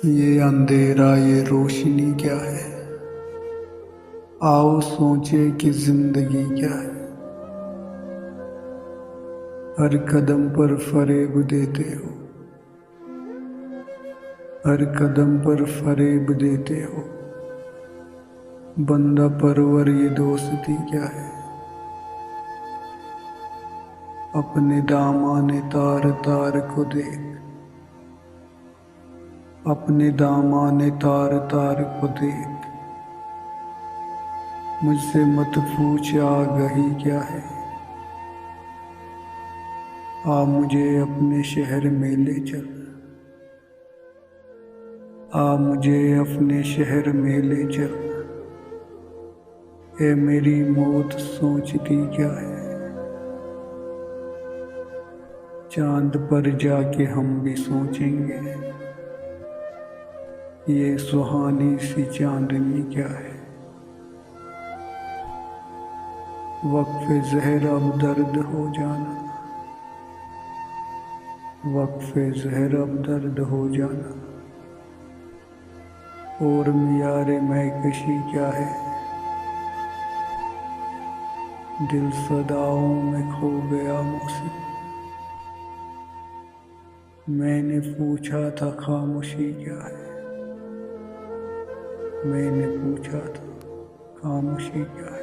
ये अंधेरा ये रोशनी क्या है। आओ सोचे कि जिंदगी क्या है। हर कदम पर फरेब देते हो, हर कदम पर फरेब देते हो। बंदा परवर ये दोस्ती क्या है। अपने दामाने तार तार को देख, अपने दामाने तार तार को देख। मुझसे मत पूछ आगही क्या है। आ मुझे अपने शहर में ले चल, आ मुझे अपने शहर में ले चल। ए मेरी मौत सोचती क्या है। चांद पर जाके हम भी सोचेंगे, ये सुहानी सी चांदनी क्या है। वक्फ़े ज़हर अब दर्द हो जाना, वक्फ़े ज़हर अब दर्द हो जाना। और मियारे महकशी क्या है। दिल सदाओं में खो गया मुझसे। मैंने पूछा था खामोशी क्या है। मैंने पूछा था खामोशी क्या है।